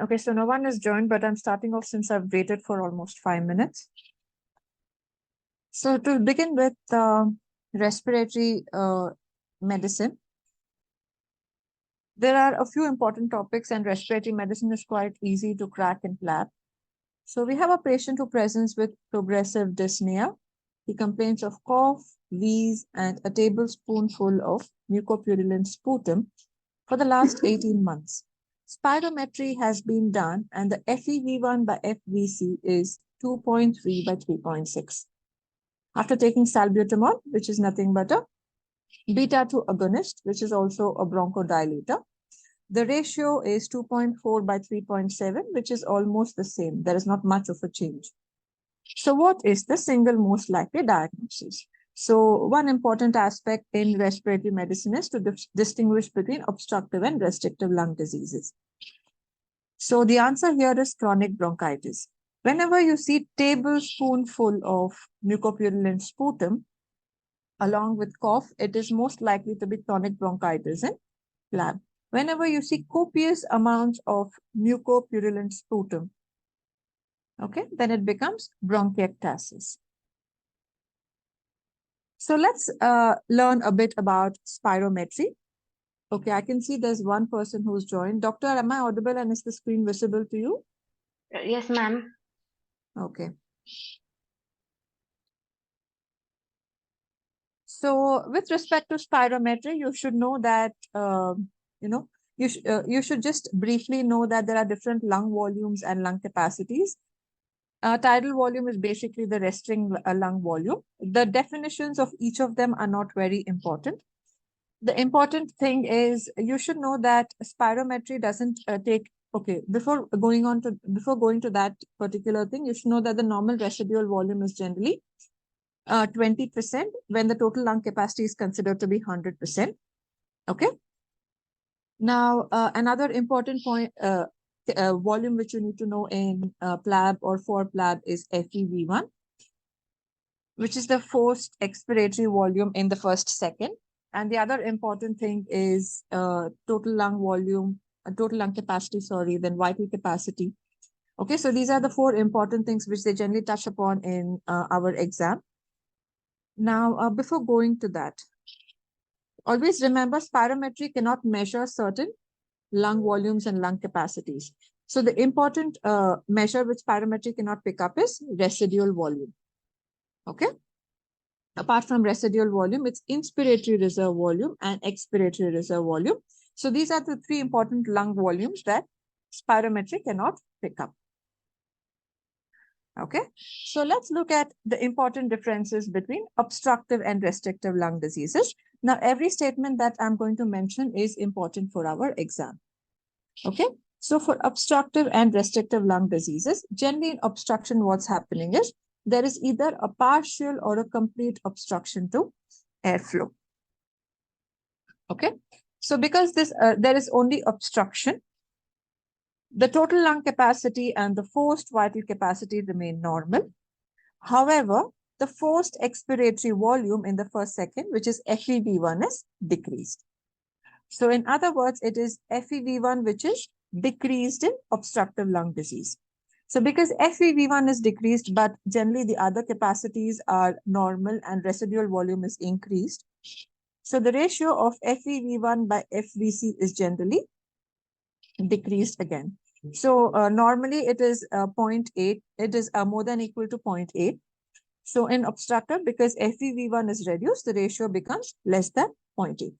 Okay, so no one has joined, but I'm starting off since I've waited for almost 5 minutes. So to begin with, respiratory medicine, there are a few important topics, and respiratory medicine is quite easy to crack in PLAB. So we have a patient who presents with progressive dyspnea. He complains of cough, wheeze, and a tablespoonful of mucopurulent sputum for the last 18 months. Spirometry has been done, and the FEV1 by FVC is 2.3 by 3.6. After taking salbutamol, which is nothing but a beta-2 agonist, which is also a bronchodilator, the ratio is 2.4 by 3.7, which is almost the same. There is not much of a change. So what is the single most likely diagnosis? So one important aspect in respiratory medicine is to distinguish between obstructive and restrictive lung diseases. So the answer here is chronic bronchitis. Whenever you see tablespoonful of mucopurulent sputum along with cough, it is most likely to be chronic bronchitis in PLAB. Whenever you see copious amounts of mucopurulent sputum, okay, then it becomes bronchiectasis. So let's learn a bit about spirometry. Okay, I can see there's one person who's joined. Doctor, am I audible and is the screen visible to you? Yes, ma'am. Okay. So with respect to spirometry, you should know that, you should just briefly know that there are different lung volumes and lung capacities. Tidal volume is basically the resting lung volume. The definitions of each of them are not very important. The important thing is you should know that spirometry doesn't take, okay, before going to that particular thing, you should know that the normal residual volume is generally 20% when the total lung capacity is considered to be 100%. Okay. Now, another important point, volume which you need to know in PLAB or for PLAB is FEV1, which is the forced expiratory volume in the first second. And the other important thing is total lung volume, total lung capacity, sorry, then vital capacity. Okay, so these are the four important things which they generally touch upon in our exam. Now, before going to that, always remember spirometry cannot measure certain lung volumes and lung capacities. So the important measure which spirometry cannot pick up is residual volume. Okay. Apart from residual volume, it's inspiratory reserve volume and expiratory reserve volume. So these are the three important lung volumes that spirometry cannot pick up. Okay, so let's look at the important differences between obstructive and restrictive lung diseases. Now, every statement that I'm going to mention is important for our exam. Okay, so for obstructive and restrictive lung diseases, generally in obstruction, what's happening is there is either a partial or a complete obstruction to airflow. Okay, so because there is only obstruction, the total lung capacity and the forced vital capacity remain normal. However, the forced expiratory volume in the first second, which is FEV1, is decreased. So in other words, it is FEV1 which is decreased in obstructive lung disease. So because FEV1 is decreased, but generally the other capacities are normal and residual volume is increased. So the ratio of FEV1 by FVC is generally decreased again. So normally it is 0.8. It is more than equal to 0.8. So in obstructive, because FEV1 is reduced, the ratio becomes less than 0.8.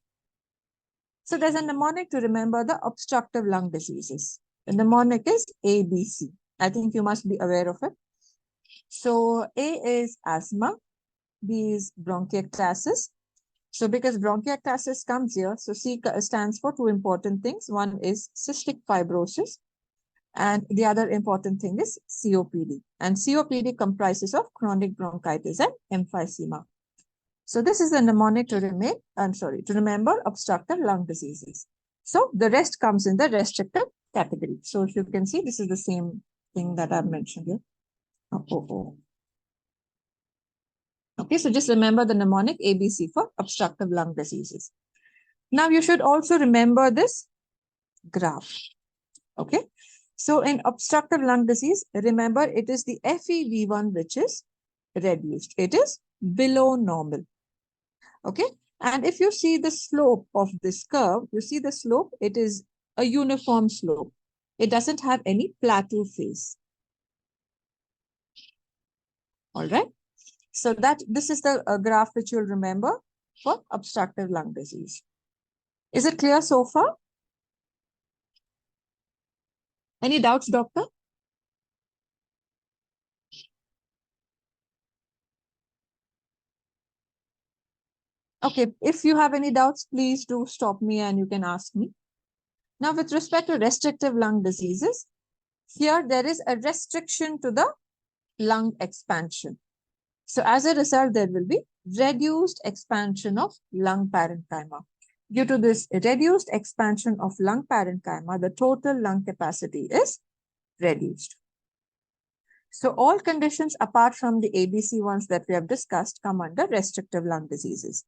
So there's a mnemonic to remember the obstructive lung diseases. The mnemonic is ABC. I think you must be aware of it. So A is asthma, B is bronchiectasis. So because bronchiectasis comes here, so C stands for two important things. One is cystic fibrosis, and the other important thing is COPD. And COPD comprises of chronic bronchitis and emphysema. So this is the mnemonic to remember obstructive lung diseases. So the rest comes in the restrictive category. So if you can see, this is the same thing that I've mentioned here. Okay, so just remember the mnemonic ABC for obstructive lung diseases. Now you should also remember this graph. Okay, So in obstructive lung disease, remember it is the FEV1 which is reduced. It is below normal. Okay. And if you see the slope of this curve, you see the slope, it is a uniform slope. It doesn't have any plateau phase. All right. So that this is the graph which you'll remember for obstructive lung disease. Is it clear so far? Any doubts, doctor? Okay, if you have any doubts, please do stop me and you can ask me. Now, with respect to restrictive lung diseases, here there is a restriction to the lung expansion. So as a result, there will be reduced expansion of lung parenchyma. Due to this reduced expansion of lung parenchyma, the total lung capacity is reduced. So all conditions apart from the ABC ones that we have discussed come under restrictive lung diseases.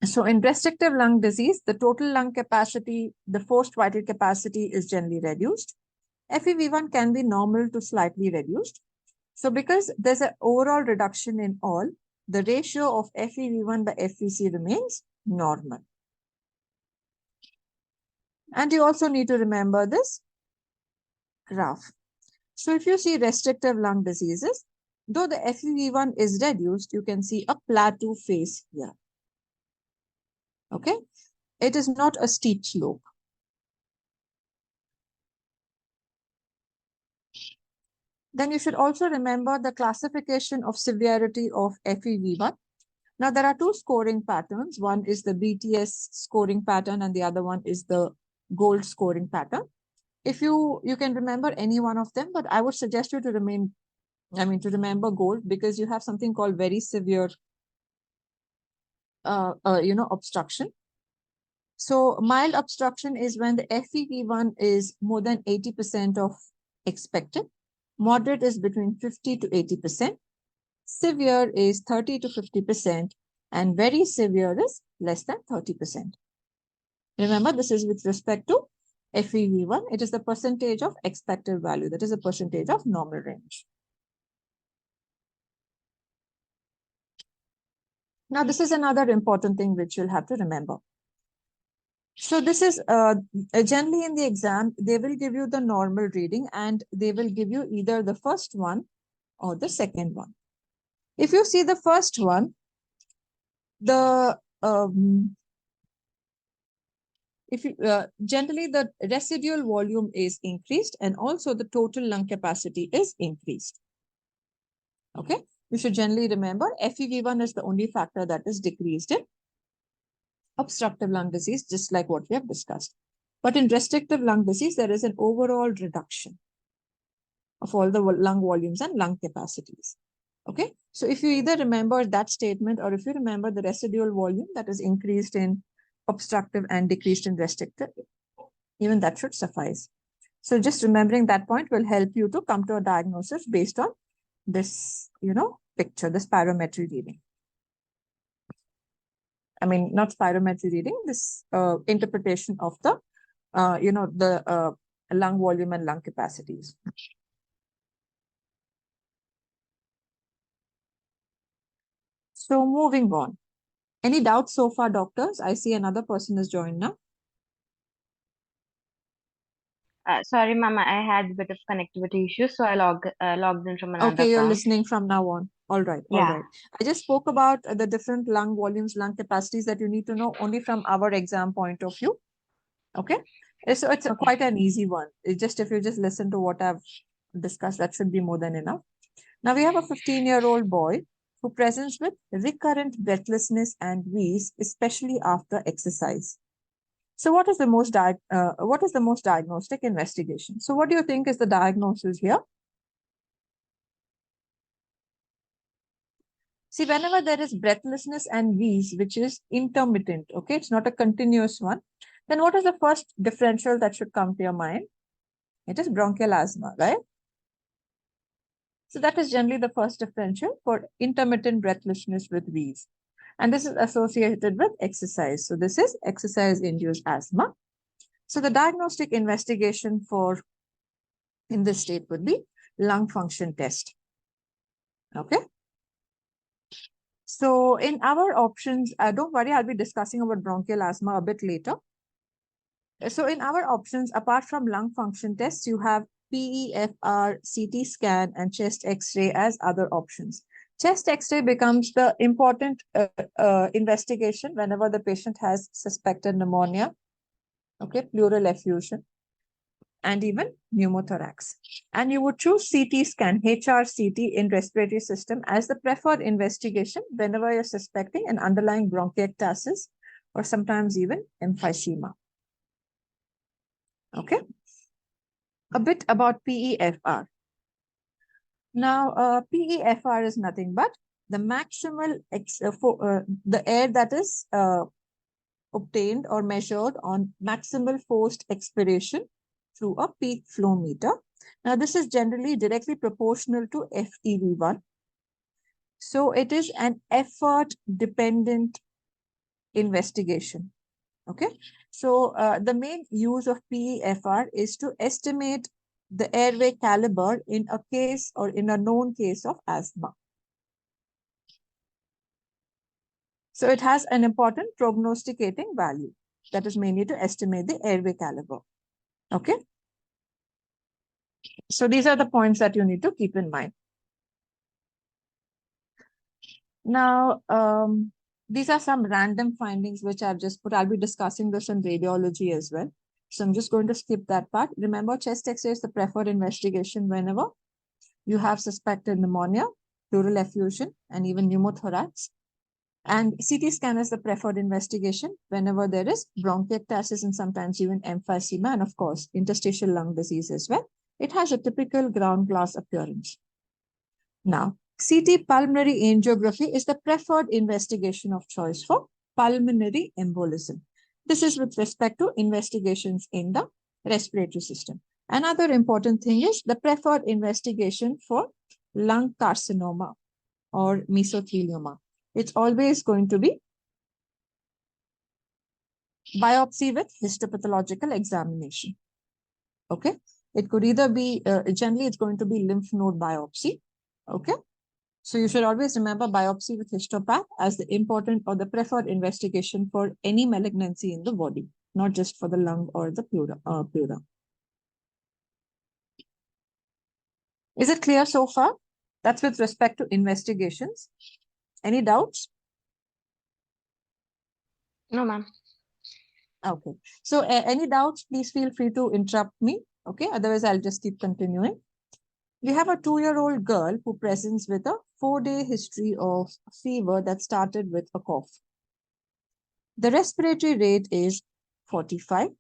So in restrictive lung disease, the total lung capacity, the forced vital capacity is generally reduced. FEV1 can be normal to slightly reduced. So because there's an overall reduction in all, the ratio of FEV1 by FVC remains normal. And you also need to remember this graph. So if you see restrictive lung diseases, though the FEV1 is reduced, you can see a plateau phase here. Okay, it is not a steep slope. Then you should also remember the classification of severity of FEV1. Now, there are two scoring patterns. One is the BTS scoring pattern and the other one is the gold scoring pattern. If you can remember any one of them, but I would suggest you to remember gold because you have something called very severe, obstruction. So mild obstruction is when the FEV1 is more than 80% of expected. Moderate is between 50 to 80%. Severe is 30 to 50%. And very severe is less than 30%. Remember, this is with respect to FEV1. It is the percentage of expected value. That is a percentage of normal range. Now, this is another important thing which you'll have to remember. So this is generally in the exam, they will give you the normal reading and they will give you either the first one or the second one. If you see the first one, the generally the residual volume is increased and also the total lung capacity is increased. Okay, you should generally remember FEV1 is the only factor that is decreased in obstructive lung disease, just like what we have discussed. But in restrictive lung disease, there is an overall reduction of all the lung volumes and lung capacities. Okay, so if you either remember that statement or if you remember the residual volume that is increased in obstructive and decreased in restrictive, even that should suffice. So just remembering that point will help you to come to a diagnosis based on this, picture, this spirometry reading. I mean, not spirometry reading, this interpretation of the, lung volume and lung capacities. So moving on. Any doubts so far, doctors? I see another person is joined now. Sorry, Mama, I had a bit of connectivity issues, so I logged in from another Okay, you're account. listening from now on. All right, all Yeah. right. I just spoke about the different lung volumes, lung capacities that you need to know only from our exam point of view. Okay, so it's Okay. quite an easy one. It's just if you just listen to what I've discussed, that should be more than enough. Now we have a 15-year-old boy who presents with recurrent breathlessness and wheeze, especially after exercise. So what is the most diagnostic investigation? So what do you think is the diagnosis here? See, whenever there is breathlessness and wheeze, which is intermittent, okay, it's not a continuous one, then what is the first differential that should come to your mind? It is bronchial asthma, right? So that is generally the first differential for intermittent breathlessness with wheeze. And this is associated with exercise. So this is exercise-induced asthma. So the diagnostic investigation for in this state would be lung function test. Okay. So in our options, don't worry, I'll be discussing about bronchial asthma a bit later. So in our options, apart from lung function tests, you have PEFR, CT scan, and chest X-ray as other options. Chest X-ray becomes the important investigation whenever the patient has suspected pneumonia, okay, pleural effusion, and even pneumothorax. And you would choose CT scan, HRCT in respiratory system as the preferred investigation whenever you're suspecting an underlying bronchiectasis or sometimes even emphysema. Okay. A bit about PEFR. Now, PEFR is nothing but the maximal, the air that is obtained or measured on maximal forced expiration through a peak flow meter. Now, this is generally directly proportional to FEV1. So, it is an effort-dependent investigation. Okay. So, the main use of PEFR is to estimate the airway caliber in a case or in a known case of asthma. So it has an important prognosticating value that is mainly to estimate the airway caliber. Okay. So these are the points that you need to keep in mind. Now, these are some random findings which I've just put. I'll be discussing this in radiology as well. So I'm just going to skip that part. Remember, chest X-ray is the preferred investigation whenever you have suspected pneumonia, pleural effusion, and even pneumothorax. And CT scan is the preferred investigation whenever there is bronchiectasis and sometimes even emphysema, and of course, interstitial lung disease as well. It has a typical ground glass appearance. Now, CT pulmonary angiography is the preferred investigation of choice for pulmonary embolism. This is with respect to investigations in the respiratory system. Another important thing is the preferred investigation for lung carcinoma or mesothelioma. It's always going to be biopsy with histopathological examination. Okay. It could either be, generally it's going to be lymph node biopsy. Okay. So you should always remember biopsy with histopath as the important or the preferred investigation for any malignancy in the body, not just for the lung or the pleura. Is it clear so far? That's with respect to investigations. Any doubts? No, ma'am. Okay. So any doubts, please feel free to interrupt me. Okay. Otherwise, I'll just keep continuing. We have a 2-year-old girl who presents with a 4-day history of fever that started with a cough. The respiratory rate is 45.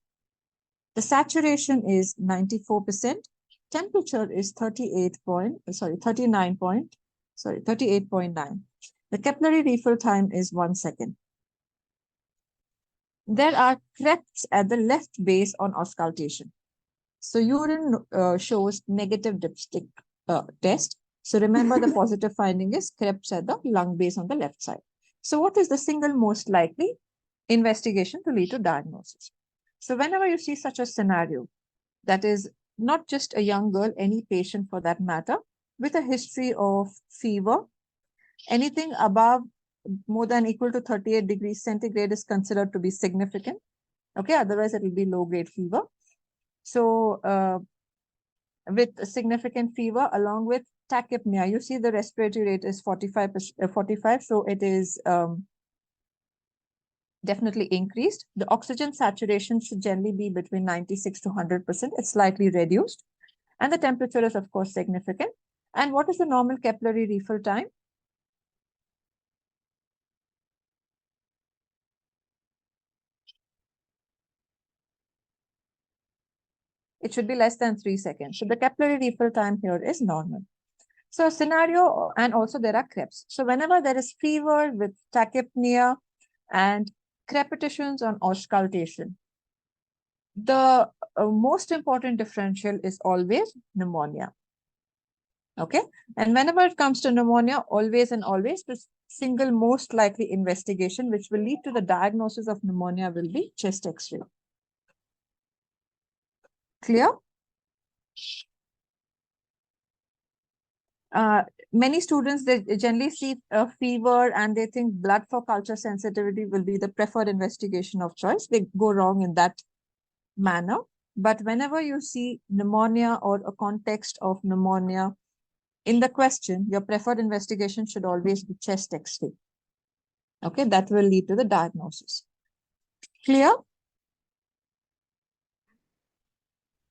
The saturation is 94%. Temperature is 38.9. The capillary refill time is 1 second. There are creps at the left base on auscultation. So urine shows negative dipstick test. So remember the positive finding is creps at the lung base on the left side. So what is the single most likely investigation to lead to diagnosis? So whenever you see such a scenario, that is not just a young girl, any patient for that matter, with a history of fever, anything above more than equal to 38 degrees centigrade is considered to be significant. Okay, otherwise it will be low grade fever. So with significant fever along with tachypnea, you see the respiratory rate is 45, so it is definitely increased. The oxygen saturation should generally be between 96 to 100%. It's slightly reduced. And the temperature is, of course, significant. And what is the normal capillary refill time? It should be less than 3 seconds. So the capillary refill time here is normal. So scenario, and also there are creps. So whenever there is fever with tachypnea and crepitations on auscultation, the most important differential is always pneumonia. Okay. And whenever it comes to pneumonia, always and always, the single most likely investigation which will lead to the diagnosis of pneumonia will be chest X-ray. Clear? Many students, they generally see a fever and they think blood for culture sensitivity will be the preferred investigation of choice. They go wrong in that manner. But whenever you see pneumonia or a context of pneumonia in the question, your preferred investigation should always be chest X-ray. Okay, that will lead to the diagnosis. Clear?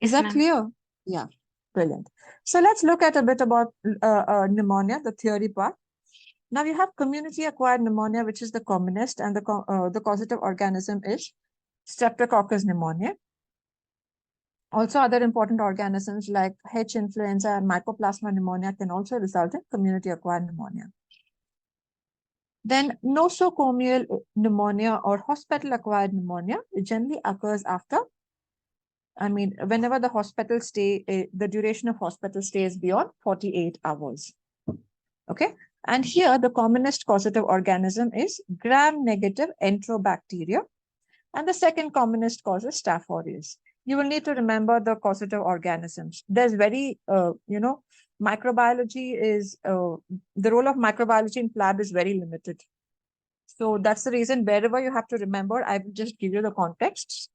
Is Yes, that ma'am. clear? Yeah, brilliant. So let's look at a bit about pneumonia, the theory part. Now you have community-acquired pneumonia, which is the commonest, and the causative organism is Streptococcus pneumoniae. Also, other important organisms like H. influenza and Mycoplasma pneumonia can also result in community-acquired pneumonia. Then nosocomial pneumonia or hospital-acquired pneumonia, it generally occurs after, whenever the hospital stay, the duration of hospital stay is beyond 48 hours. Okay. And here the commonest causative organism is gram-negative enterobacteria. And the second commonest cause is Staph aureus. You will need to remember the causative organisms. There's microbiology is, the role of microbiology in PLAB is very limited. So that's the reason wherever you have to remember, I will just give you the context.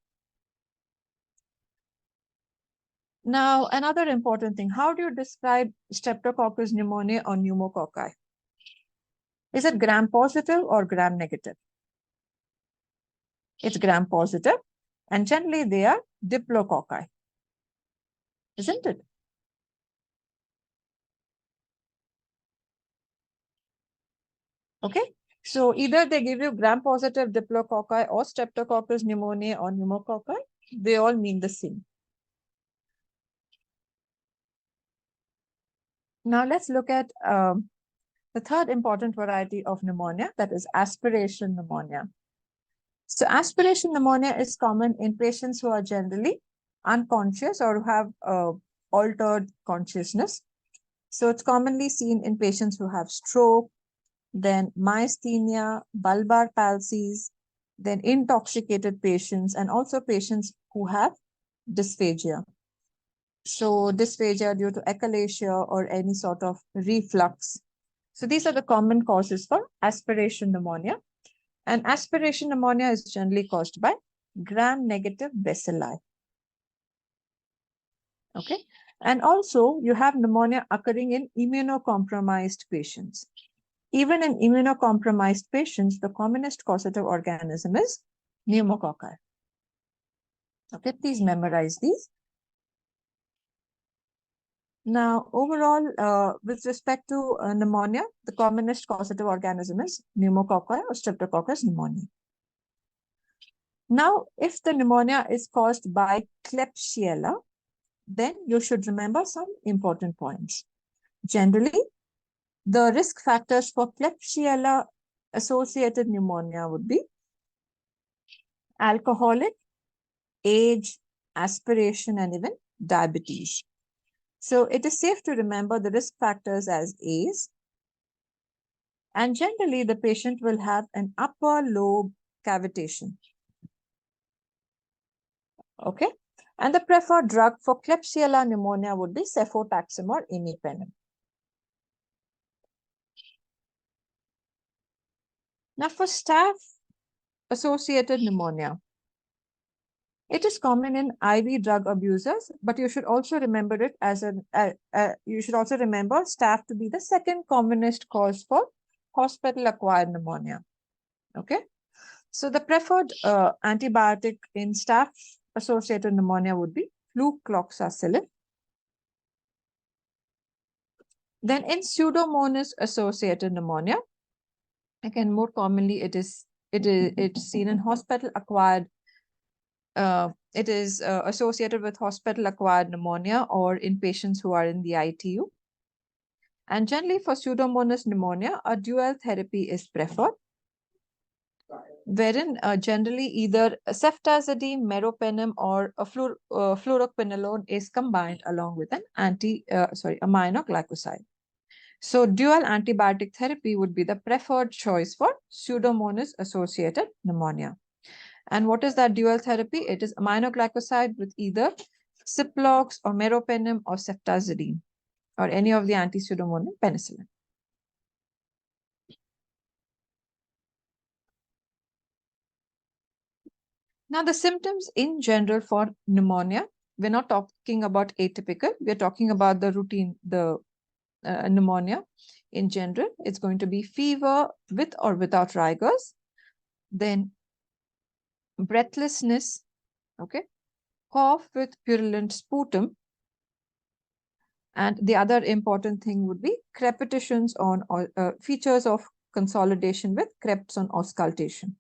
Now, another important thing, how do you describe Streptococcus pneumoniae or pneumococci? Is it gram-positive or gram-negative? It's gram-positive, and generally they are diplococci, isn't it? Okay, so either they give you gram-positive diplococci or Streptococcus pneumoniae or pneumococci, they all mean the same. Now let's look at the third important variety of pneumonia, that is aspiration pneumonia. So aspiration pneumonia is common in patients who are generally unconscious or who have altered consciousness. So it's commonly seen in patients who have stroke, then myasthenia, bulbar palsies, then intoxicated patients, and also patients who have dysphagia. So dysphagia due to achalasia or any sort of reflux. So these are the common causes for aspiration pneumonia. And aspiration pneumonia is generally caused by gram-negative bacilli. Okay. And also you have pneumonia occurring in immunocompromised patients. Even in immunocompromised patients, the commonest causative organism is pneumococci. Okay, please memorize these. Now, overall, with respect to pneumonia, the commonest causative organism is pneumococci or Streptococcus pneumoniae. Now, if the pneumonia is caused by Klebsiella, then you should remember some important points. Generally, the risk factors for Klebsiella associated pneumonia would be alcoholic, age, aspiration, and even diabetes. So it is safe to remember the risk factors as A's. And generally, the patient will have an upper lobe cavitation. Okay. And the preferred drug for Klebsiella pneumonia would be cefotaxime or imipenem. Now, for staph-associated pneumonia, it is common in IV drug abusers, but you should also remember it as you should also remember staph to be the second commonest cause for hospital-acquired pneumonia. Okay, so the preferred antibiotic in staph-associated pneumonia would be flucloxacillin. Then in Pseudomonas-associated pneumonia, again more commonly it's seen in hospital-acquired. It is associated with hospital-acquired pneumonia or in patients who are in the ITU. And generally for Pseudomonas pneumonia, a dual therapy is preferred, wherein generally either ceftazidime, meropenem, or a fluoroquinolone is combined along with an aminoglycoside. So dual antibiotic therapy would be the preferred choice for Pseudomonas-associated pneumonia. And what is that dual therapy? It is aminoglycoside with either Ciplox or meropenem or ceftazidime or any of the anti-pseudomonas penicillin. Now, the symptoms in general for pneumonia, we're not talking about atypical, we're talking about the routine, the pneumonia in general. It's going to be fever with or without rigors, then breathlessness, okay, cough with purulent sputum, and the other important thing would be crepitations on features of consolidation with creps on auscultation.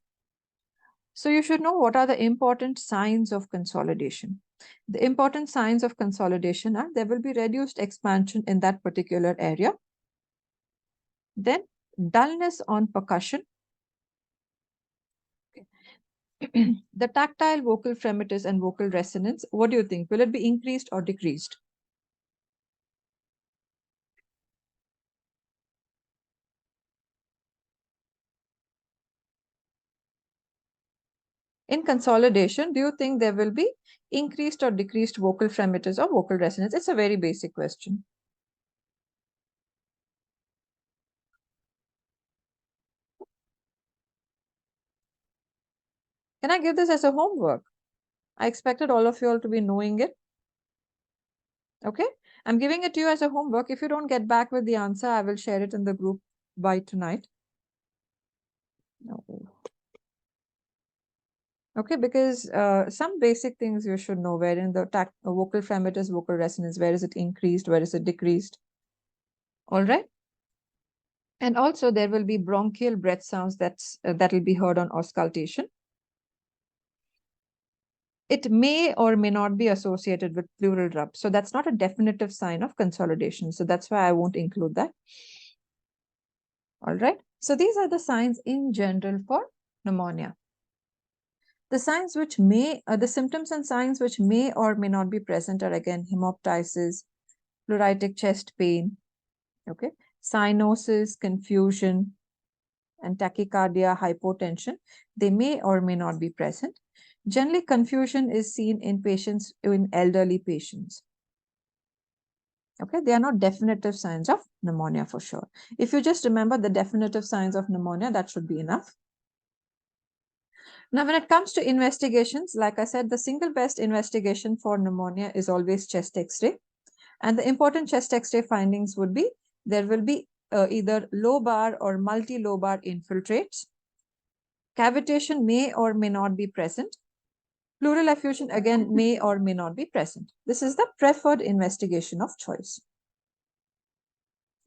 So you should know what are the important signs of consolidation. The important signs of consolidation are there will be reduced expansion in that particular area. Then dullness on percussion. The tactile vocal fremitus and vocal resonance, what do you think? Will it be increased or decreased? In consolidation, do you think there will be increased or decreased vocal fremitus or vocal resonance? It's a very basic question. Can I give this as a homework? I expected all of you all to be knowing it. Okay, I'm giving it to you as a homework. If you don't get back with the answer, I will share it in the group by tonight. No. Okay, because some basic things you should know, wherein the vocal fremitus, vocal resonance, where is it increased, where is it decreased? All right. And also there will be bronchial breath sounds that will be heard on auscultation. It may or may not be associated with pleural rub. So that's not a definitive sign of consolidation. So that's why I won't include that. All right. So these are the signs in general for pneumonia. The signs which may, the symptoms and signs which may or may not be present are again hemoptysis, pleuritic chest pain, okay, cyanosis, confusion, and tachycardia, hypotension. They may or may not be present. Generally, confusion is seen in patients, in elderly patients. Okay, they are not definitive signs of pneumonia for sure. If you just remember the definitive signs of pneumonia, that should be enough. Now, when it comes to investigations, like I said, the single best investigation for pneumonia is always chest X-ray. And the important chest X-ray findings would be, there will be either lobar or multi-lobar infiltrates. Cavitation may or may not be present. Pleural effusion again may or may not be present. This is the preferred investigation of choice.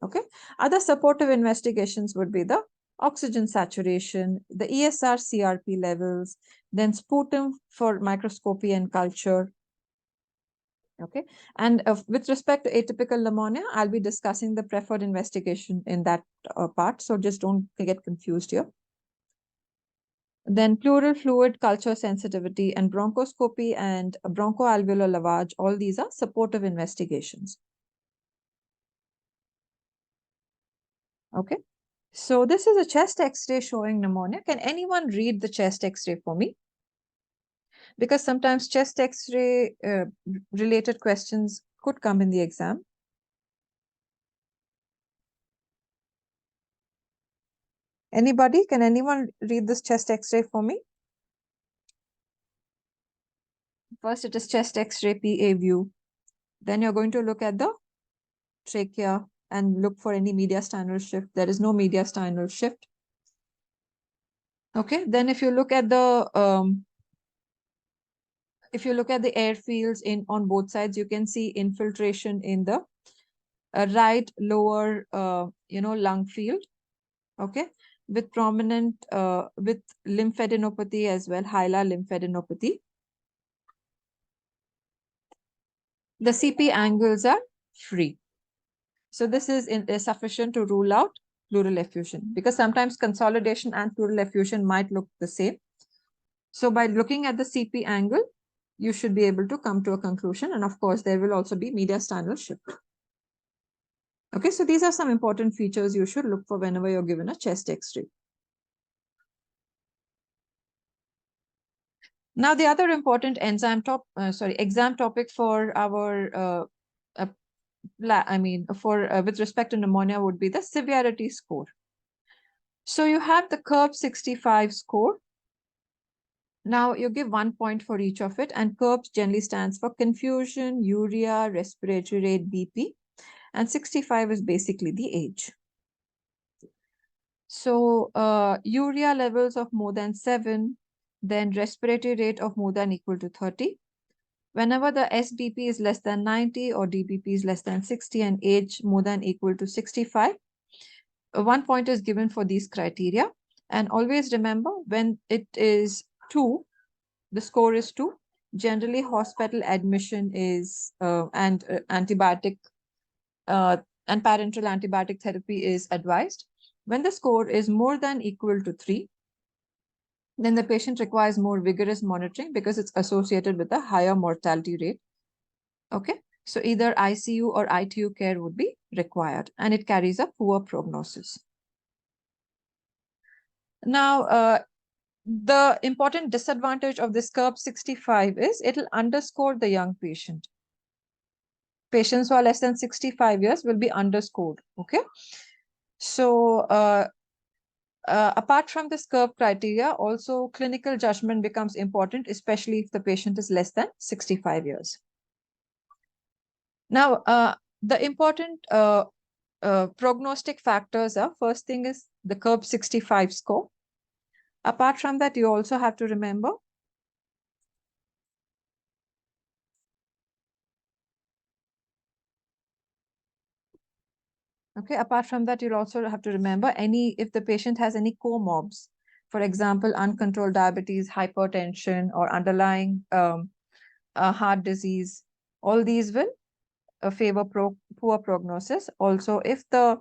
Okay. Other supportive investigations would be the oxygen saturation, the ESR CRP levels, then sputum for microscopy and culture. Okay. And with respect to atypical pneumonia, I'll be discussing the preferred investigation in that part. So just don't get confused here. Then pleural fluid culture sensitivity and bronchoscopy and bronchoalveolar lavage, all these are supportive investigations. Okay. So this is a chest X-ray showing pneumonia. Can anyone read the chest X-ray for me? Because sometimes chest X-ray related questions could come in the exam. Anybody? Can anyone read this chest X-ray for me? First, it is chest X-ray PA view. Then you're going to look at the trachea and look for any mediastinal shift. There is no mediastinal shift. Okay. Then if you look at the airfields on both sides, you can see infiltration in the right lower lung field. Okay. With prominent with lymphadenopathy as well, hilar lymphadenopathy. The CP angles are free. So this is sufficient to rule out pleural effusion, because sometimes consolidation and pleural effusion might look the same. So by looking at the CP angle, you should be able to come to a conclusion. And of course, there will also be mediastinal shift. Okay, so these are some important features you should look for whenever you're given a chest X-ray. Now, the other important exam topic for our with respect to pneumonia would be the severity score. So you have the curve 65 score. Now you give 1 point for each of it, and CURBS generally stands for confusion, urea, respiratory rate, BP, and 65 is basically the age. So urea levels of more than 7, then respiratory rate of more than equal to 30. Whenever the SBP is less than 90 or DBP is less than 60 and age more than equal to 65, 1 point is given for these criteria. And always remember, when it is 2, the score is 2. Generally, hospital admission is and antibiotic and parenteral antibiotic therapy is advised. When the score is more than equal to 3, then the patient requires more vigorous monitoring because it's associated with a higher mortality rate. Okay, so either ICU or ITU care would be required, and it carries a poor prognosis. Now, the important disadvantage of this curve 65 is it'll underscore the young patient. Patients who are less than 65 years will be underscored. Okay, so apart from this curve criteria, also clinical judgment becomes important, especially if the patient is less than 65 years. Now, the important prognostic factors are, first thing is the curve 65 score. Apart from that, you also have to remember apart from that, you'll also have to remember if the patient has any comorbs, for example, uncontrolled diabetes, hypertension, or underlying heart disease, all these will favor poor prognosis. Also, if the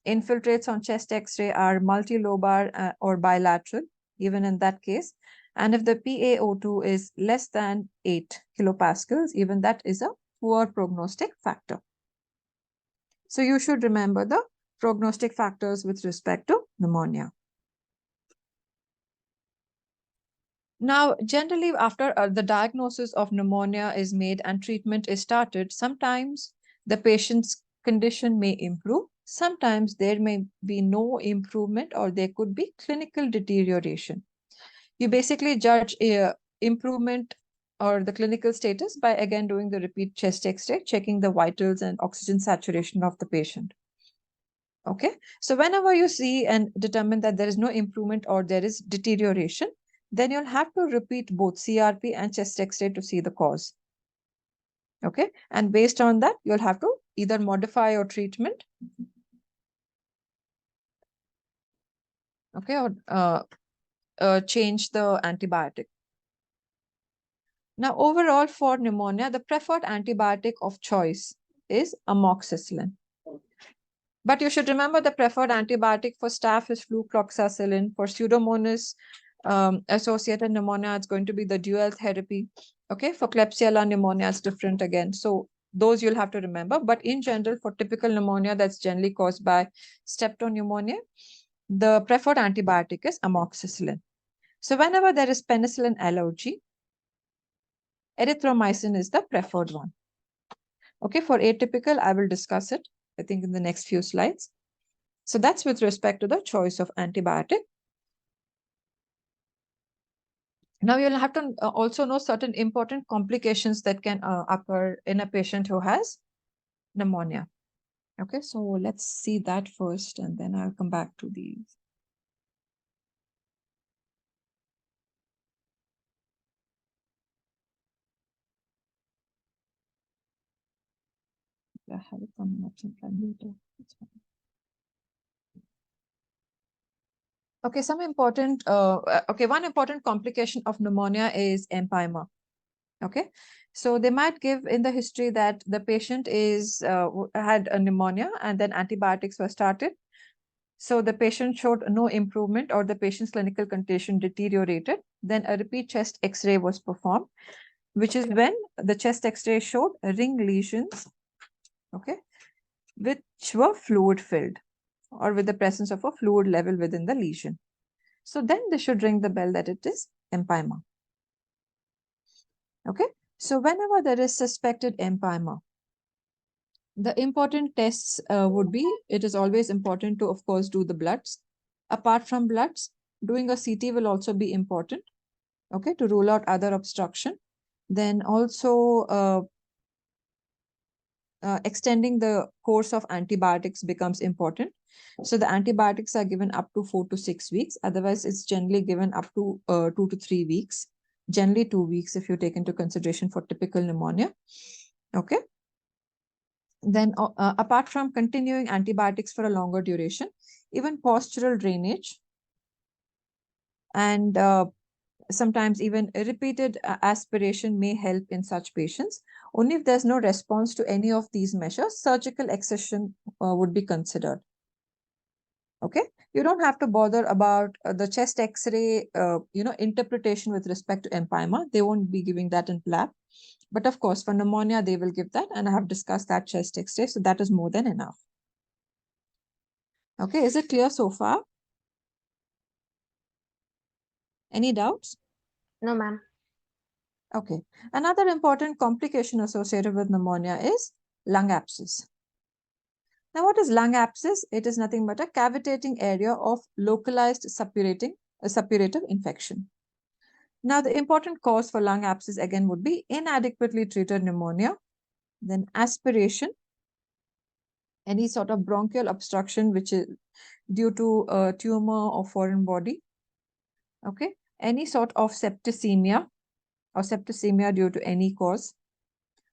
infiltrates on chest X-ray are multilobar or bilateral, even in that case, and if the PaO2 is less than 8 kilopascals, even that is a poor prognostic factor. So you should remember the prognostic factors with respect to pneumonia. Now, generally, after the diagnosis of pneumonia is made and treatment is started, sometimes the patient's condition may improve. Sometimes there may be no improvement, or there could be clinical deterioration. You basically judge improvement or the clinical status by again doing the repeat chest X-ray, checking the vitals and oxygen saturation of the patient. Okay, so whenever you see and determine that there is no improvement or there is deterioration, then you'll have to repeat both CRP and chest X-ray to see the cause. Okay, and based on that, you'll have to either modify your treatment, okay, or change the antibiotic. Now, overall for pneumonia, the preferred antibiotic of choice is amoxicillin. But you should remember the preferred antibiotic for staph is flucloxacillin. For Pseudomonas associated pneumonia, it's going to be the dual therapy. Okay, for Klebsiella pneumonia, it's different again. So those you'll have to remember. But in general, for typical pneumonia that's generally caused by streptopneumonia, the preferred antibiotic is amoxicillin. So whenever there is penicillin allergy, erythromycin is the preferred one. Okay, for atypical, I will discuss it, I think, in the next few slides. So that's with respect to the choice of antibiotic. Now you'll have to also know certain important complications that can occur in a patient who has pneumonia. Okay, so let's see that first, and then I'll come back to these. I have it coming up sometime later. Okay, one important complication of pneumonia is empyema. Okay, so they might give in the history that the patient had a pneumonia and then antibiotics were started. So the patient showed no improvement or the patient's clinical condition deteriorated. Then a repeat chest X-ray was performed, which is when the chest X-ray showed ring lesions, okay, which were fluid filled or with the presence of a fluid level within the lesion. So then they should ring the bell that it is empyema. Okay, so whenever there is suspected empyema, the important tests would be, it is always important to, of course, do the bloods. Apart from bloods, doing a CT will also be important, okay, to rule out other obstruction. Then also extending the course of antibiotics becomes important. So the antibiotics are given up to 4 to 6 weeks. Otherwise, it's generally given up to 2 to 3 weeks. Generally 2 weeks if you take into consideration for typical pneumonia. Okay. Then apart from continuing antibiotics for a longer duration, even postural drainage and sometimes even repeated aspiration may help in such patients. Only if there's no response to any of these measures, surgical excision would be considered. Okay, you don't have to bother about the chest X-ray, interpretation with respect to empyema. They won't be giving that in PLAB. But of course, for pneumonia, they will give that. And I have discussed that chest X-ray. So that is more than enough. Okay, is it clear so far? Any doubts? No, ma'am. Okay. Another important complication associated with pneumonia is lung abscess. Now, what is lung abscess? It is nothing but a cavitating area of localized suppurative infection. Now, the important cause for lung abscess again would be inadequately treated pneumonia, then aspiration, any sort of bronchial obstruction which is due to a tumor or foreign body, okay, any sort of septicemia or septicemia due to any cause,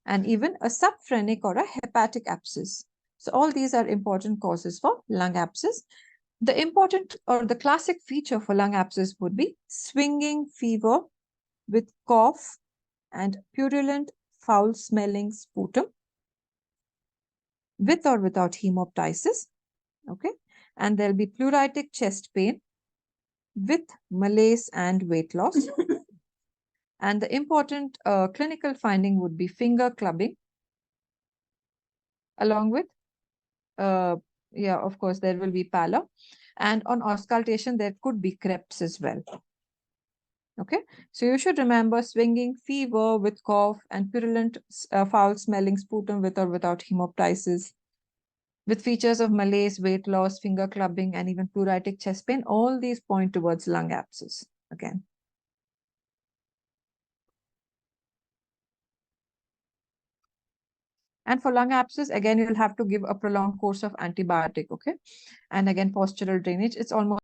and even a subphrenic or a hepatic abscess. So all these are important causes for lung abscess. The important or the classic feature for lung abscess would be swinging fever with cough and purulent foul-smelling sputum with or without hemoptysis, okay? And there'll be pleuritic chest pain with malaise and weight loss. And the important clinical finding would be finger clubbing, along with, of course, there will be pallor. And on auscultation, there could be creps as well. Okay, so you should remember swinging fever with cough and purulent foul-smelling sputum with or without hemoptysis, with features of malaise, weight loss, finger clubbing, and even pleuritic chest pain. All these point towards lung abscess again. And for lung abscess, again, you'll have to give a prolonged course of antibiotic, okay? And again, postural drainage, it's almost